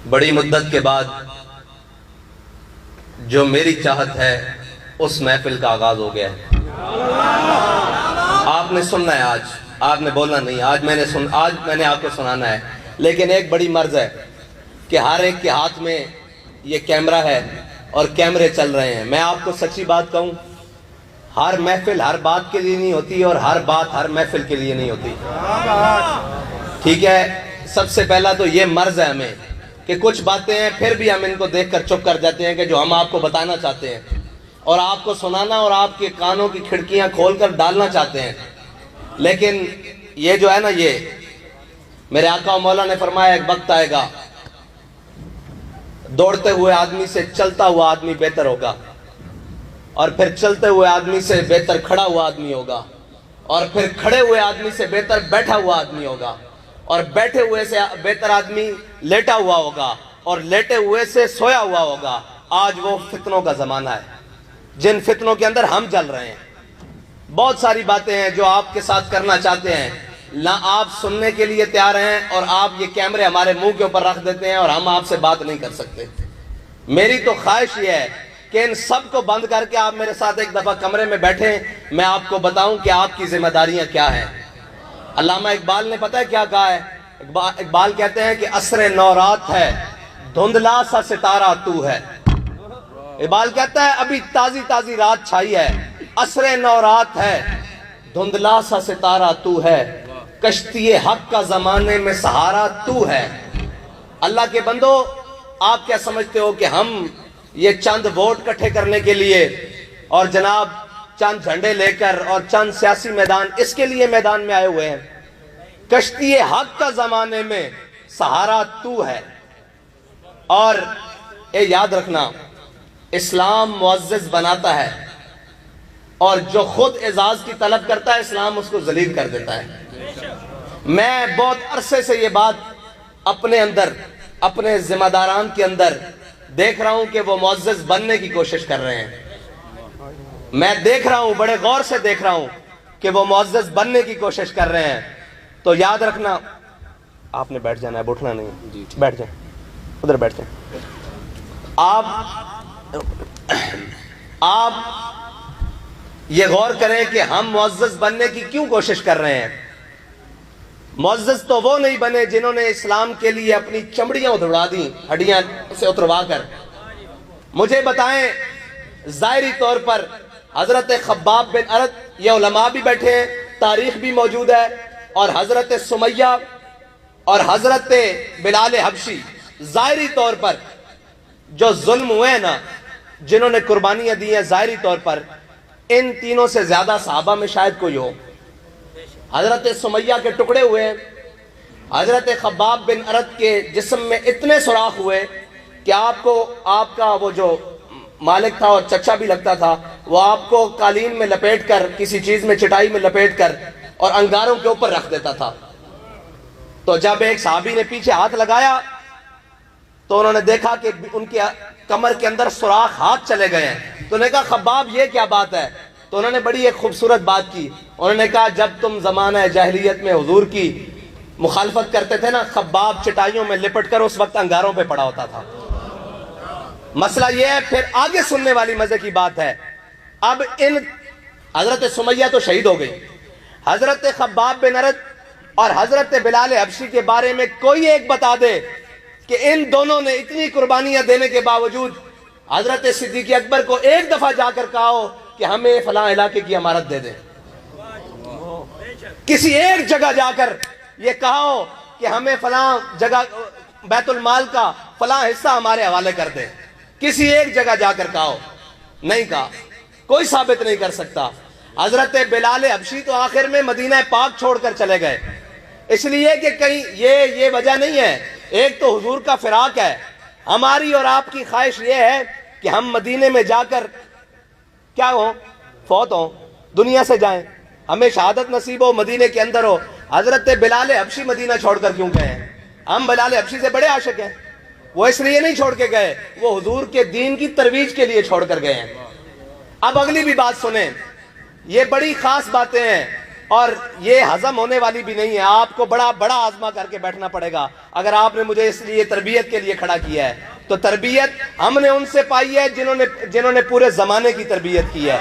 بڑی مدت کے بعد جو میری چاہت ہے اس محفل کا آغاز ہو گیا ہے۔ آپ نے سننا ہے، آج آپ نے بولنا نہیں، آج میں نے آپ کو سنانا ہے۔ لیکن ایک بڑی مرض ہے کہ ہر ایک کے ہاتھ میں یہ کیمرہ ہے اور کیمرے چل رہے ہیں۔ میں آپ کو سچی بات کہوں، ہر محفل ہر بات کے لیے نہیں ہوتی اور ہر بات ہر محفل کے لیے نہیں ہوتی، ٹھیک ہے؟ سب سے پہلا تو یہ مرض ہے ہمیں کہ کچھ باتیں ہیں پھر بھی ہم ان کو دیکھ کر چپ کر جاتے ہیں کہ جو ہم آپ کو بتانا چاہتے ہیں اور آپ کو سنانا اور آپ کے کانوں کی کھڑکیاں کھول کر ڈالنا چاہتے ہیں۔ لیکن یہ جو ہے نا، یہ میرے آقا و مولا نے فرمایا ایک وقت آئے گا دوڑتے ہوئے آدمی سے چلتا ہوا آدمی بہتر ہوگا، اور پھر چلتے ہوئے آدمی سے بہتر کھڑا ہوا آدمی ہوگا، اور پھر کھڑے ہوئے آدمی سے بہتر بیٹھا ہوا آدمی ہوگا، اور بیٹھے ہوئے سے بہتر آدمی لیٹا ہوا ہوگا، اور لیٹے ہوئے سے سویا ہوا ہوگا۔ آج وہ فتنوں کا زمانہ ہے جن فتنوں کے اندر ہم چل رہے ہیں۔ بہت ساری باتیں ہیں جو آپ کے ساتھ کرنا چاہتے ہیں، نہ آپ سننے کے لیے تیار ہیں اور آپ یہ کیمرے ہمارے منہ کے اوپر رکھ دیتے ہیں اور ہم آپ سے بات نہیں کر سکتے۔ میری تو خواہش یہ ہے کہ ان سب کو بند کر کے آپ میرے ساتھ ایک دفعہ کمرے میں بیٹھیں، میں آپ کو بتاؤں کہ آپ کی ذمہ داریاں کیا ہیں۔ علامہ اقبال نے پتہ ہے کیا کہا ہے؟ اقبال کہتے ہیں کہ عصر نو رات ہے، دھندلا سا ستارہ تو ہے۔ اقبال کہتا ہے ابھی تازی تازی رات چھائی ہے، عصر نو رات ہے، دھندلا سا ستارہ تو ہے، کشتی حق کا زمانے میں سہارا تو ہے۔ اللہ کے بندو، آپ کیا سمجھتے ہو کہ ہم یہ چند ووٹ کٹھے کرنے کے لیے اور جناب چند جھنڈے لے کر اور چند سیاسی میدان اس کے لیے میدان میں آئے ہوئے ہیں؟ کشتی حق کا زمانے میں سہارا تو ہے۔ اور یہ یاد رکھنا، اسلام معزز بناتا ہے اور جو خود اعزاز کی طلب کرتا ہے اسلام اس کو ذلیل کر دیتا ہے۔ میں بہت عرصے سے یہ بات اپنے اندر، اپنے ذمہ داران کے اندر دیکھ رہا ہوں کہ وہ معزز بننے کی کوشش کر رہے ہیں۔ میں دیکھ رہا ہوں، بڑے غور سے دیکھ رہا ہوں کہ وہ معزز بننے کی کوشش کر رہے ہیں۔ تو یاد رکھنا، آپ نے بیٹھ جانا ہے، اٹھنا نہیں، بیٹھ جائیں، ادھر بیٹھ جائیں۔ آپ یہ غور کریں کہ ہم معزز بننے کی کیوں کوشش کر رہے ہیں۔ معزز تو وہ نہیں بنے جنہوں نے اسلام کے لیے اپنی چمڑیاں اتروا دیں، ہڈیاں سے اتروا کر۔ مجھے بتائیں، ظاہری طور پر حضرت خباب بن ارت، یہ علماء بھی بیٹھے ہیں، تاریخ بھی موجود ہے، اور حضرت سمیہ اور حضرت بلال حبشی، ظاہری طور پر جو ظلم ہوئے ہیں نا، جنہوں نے قربانیاں دی ہیں، ظاہری طور پر ان تینوں سے زیادہ صحابہ میں شاید کوئی ہو۔ حضرت سمیہ کے ٹکڑے ہوئے ہیں، حضرت خباب بن ارت کے جسم میں اتنے سوراخ ہوئے کہ آپ کا وہ جو مالک تھا اور چچا بھی لگتا تھا، وہ آپ کو قالین میں لپیٹ کر، کسی چیز میں، چٹائی میں لپیٹ کر اور انگاروں کے اوپر رکھ دیتا تھا۔ تو جب ایک صحابی نے پیچھے ہاتھ لگایا تو انہوں نے دیکھا کہ ان کی کمر کے اندر سوراخ ہاتھ چلے گئے ہیں۔ تو انہوں نے کہا خباب یہ کیا بات ہے؟ تو انہوں نے بڑی ایک خوبصورت بات کی، انہوں نے کہا جب تم زمانہ جاہلیت میں حضور کی مخالفت کرتے تھے نا، خباب چٹائیوں میں لپٹ کر اس وقت انگاروں پہ پڑا ہوتا تھا۔ مسئلہ یہ ہے، پھر آگے سننے والی مزے کی بات ہے۔ اب حضرت سمیہ تو شہید ہو گئی، حضرت خباب بن ارت اور حضرت بلال حبشی کے بارے میں کوئی ایک بتا دے کہ ان دونوں نے اتنی قربانیاں دینے کے باوجود حضرت صدیق اکبر کو ایک دفعہ جا کر کہا ہو کہ ہمیں فلاں علاقے کی امارت دے دیں، کسی ایک جگہ جا کر یہ کہا ہو کہ ہمیں فلاں جگہ بیت المال کا فلاں حصہ ہمارے حوالے کر دیں، کسی ایک جگہ جا کر کہا ہو؟ نہیں کہا، کوئی ثابت نہیں کر سکتا۔ حضرت بلال حبشی تو آخر میں مدینہ پاک چھوڑ کر چلے گئے، اس لیے کہ کہیں یہ وجہ نہیں ہے، ایک تو حضور کا فراق ہے، ہماری اور آپ کی خواہش یہ ہے کہ ہم مدینے میں جا کر کیا ہوں، فوت ہوں، دنیا سے جائیں، ہمیں شہادت نصیب ہو، مدینے کے اندر ہو۔ حضرت بلال حبشی مدینہ چھوڑ کر کیوں گئے ہیں؟ ہم بلال حبشی سے بڑے عاشق ہیں، وہ اس لیے نہیں چھوڑ کے گئے، وہ حضور کے دین کی ترویج کے لیے چھوڑ کر گئے ہیں۔ اب اگلی بھی بات سنیں، یہ بڑی خاص باتیں ہیں اور یہ ہضم ہونے والی بھی نہیں ہے. آپ کو بڑا بڑا آزما کر کے بیٹھنا پڑے گا. اگر آپ نے مجھے اس لیے تربیت کے لیے کھڑا کیا ہے تو تربیت ہم نے ان سے پائی ہے جنہوں نے پورے زمانے کی تربیت کی ہے.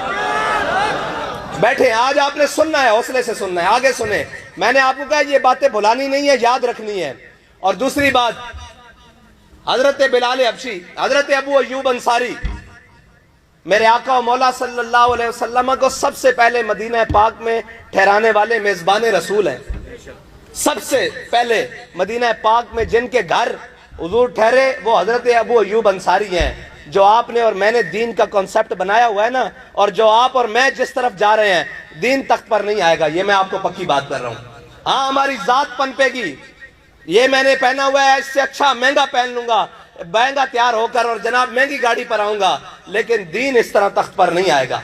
بیٹھے, آج آپ نے سننا ہے, حوصلے سے سننا ہے, آگے سنیں. میں نے آپ کو کہا یہ باتیں بھلانی نہیں ہے, یاد رکھنی ہے. اور دوسری بات, حضرت بلال حبشی, حضرت ابو ایوب انصاری, میرے آقا و مولا صلی اللہ علیہ وسلم کو سب سے پہلے مدینہ پاک میں ٹھہرانے والے میزبان رسول ہیں. سب سے پہلے مدینہ پاک میں جن کے گھر حضور ٹھہرے وہ حضرت ابو ایوب انصاری ہیں. جو آپ نے اور میں نے دین کا کنسپٹ بنایا ہوا ہے نا, اور جو آپ اور میں جس طرف جا رہے ہیں, دین تخت پر نہیں آئے گا, یہ میں آپ کو پکی بات کر رہا ہوں. ہاں, ہماری ذات پنپے گی, یہ میں نے پہنا ہوا ہے اس سے اچھا مہنگا پہن لوں گا, مہنگا تیار ہو کر اور جناب مہنگی گاڑی پر آؤں گا, لیکن دین اس طرح تخت پر نہیں آئے گا.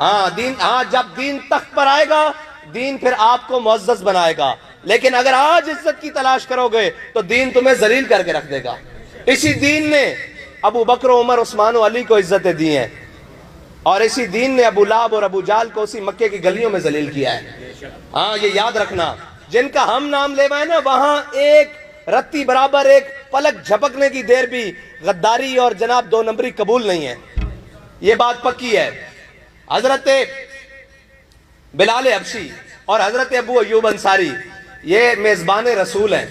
ہاں, جب دین تخت پر آئے گا, دین پھر آپ کو معزز بنائے گا. لیکن اگر آج عزت کی تلاش کرو گے تو دین تمہیں ذلیل کر کے رکھ دے گا. اسی دین نے ابو بکر و عمر عثمان و علی کو عزتیں دی ہیں, اور اسی دین نے ابو لہب اور ابو جہل کو اسی مکے کی گلیوں میں ذلیل کیا ہے. ہاں, یہ یاد رکھنا, جن کا ہم نام لیوائے نا, وہاں ایک رتی برابر ایک پلک جھپکنے کی دیر بھی غداری اور جناب دو نمبری قبول نہیں ہے. یہ بات پکی ہے. حضرت بلال حبشی اور حضرت ابو ایوب انصاری یہ میزبان رسول ہیں,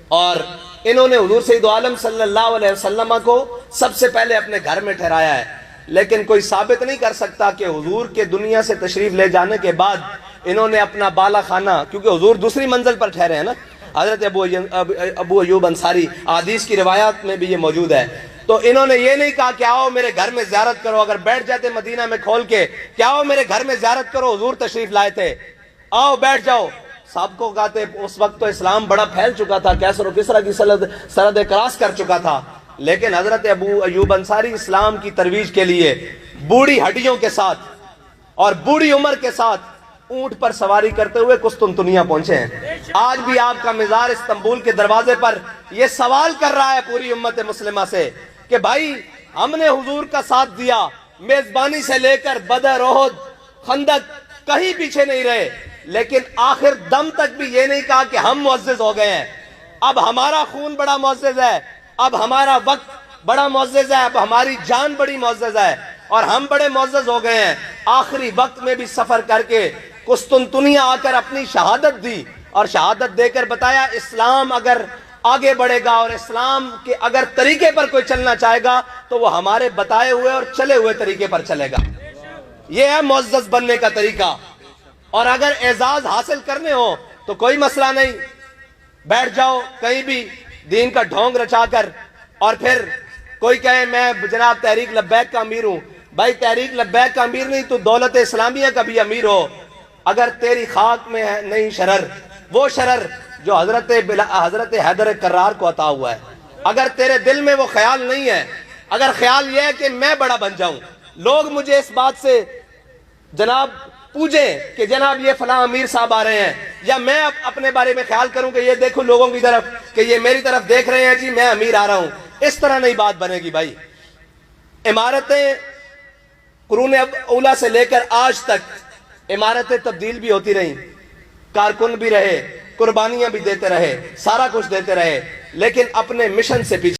اور انہوں نے حضور سید عالم صلی اللہ علیہ وسلم کو سب سے پہلے اپنے گھر میں ٹھہرایا ہے. لیکن کوئی ثابت نہیں کر سکتا کہ حضور کے دنیا سے تشریف لے جانے کے بعد انہوں نے اپنا بالا خانہ, کیونکہ حضور دوسری منزل پر ٹھہرے ہیں نا, حضرت ابو ایوب انصاری, حدیث کی روایات میں بھی یہ موجود ہے, تو انہوں نے یہ نہیں کہا کہ آؤ میرے گھر میں زیارت کرو. اگر بیٹھ جاتے مدینہ میں کھول کے کہ آؤ میرے گھر میں زیارت کرو, حضور تشریف لائے تھے, آؤ بیٹھ جاؤ, صاحب کو کہتے. اس وقت تو اسلام بڑا پھیل چکا تھا, کیسر و کسرا کی سرحد کراس کر چکا تھا. لیکن حضرت ابو ایوب انصاری اسلام کی ترویج کے لیے بوڑھی ہڈیوں کے ساتھ اور بوڑھی عمر کے ساتھ اونٹ پر سواری کرتے ہوئے قسطنطنیہ پہنچے ہیں. آج بھی آپ کا مزار استنبول کے دروازے پر یہ سوال کر رہا ہے پوری امت مسلمہ سے کہ بھائی, ہم نے حضور کا ساتھ دیا, میزبانی سے لے کر بدر, احد, خندق, کہیں پیچھے نہیں رہے, لیکن آخر دم تک بھی یہ نہیں کہا کہ ہم معزز ہو گئے ہیں, اب ہمارا خون بڑا معزز ہے, اب ہمارا وقت بڑا معزز ہے, اب ہماری جان بڑی معزز ہے, اور ہم بڑے معزز ہو گئے ہیں. آخری وقت میں بھی سفر کر کے قسطنطنیہ آ کر اپنی شہادت دی, اور شہادت دے کر بتایا اسلام اگر آگے بڑھے گا اور اسلام کے اگر طریقے پر کوئی چلنا چاہے گا تو وہ ہمارے بتائے ہوئے اور چلے ہوئے طریقے پر چلے گا. یہ ہے معزز بننے کا طریقہ. اور اگر اعزاز حاصل کرنے ہو تو کوئی مسئلہ نہیں, بیٹھ جاؤ کہیں بھی دین کا ڈھونگ رچا کر, اور پھر کوئی کہے میں جناب تحریک لبیک کا امیر ہوں. بھائی, تحریک لبیک کا امیر نہیں, تو دولت اسلامیہ کا بھی امیر ہو. اگر تیری خاک میں ہے نہیں شرر, وہ شرر جو حضرت حیدر کرار کو عطا ہوا ہے, اگر تیرے دل میں وہ خیال نہیں ہے, اگر خیال یہ ہے کہ میں بڑا بن جاؤں, لوگ مجھے اس بات سے جناب پوچھیں کہ جناب یہ فلاں امیر صاحب آ رہے ہیں, یا میں اپنے بارے میں خیال کروں کہ یہ دیکھو لوگوں کی طرف کہ یہ میری طرف دیکھ رہے ہیں, جی میں امیر آ رہا ہوں, اس طرح نہیں بات بنے گی. بھائی, عمارتیں قرون اولیٰ سے لے کر آج تک عمارتیں تبدیل بھی ہوتی رہیں, کارکن بھی رہے, قربانیاں بھی دیتے رہے, سارا کچھ دیتے رہے, لیکن اپنے مشن سے پیچھے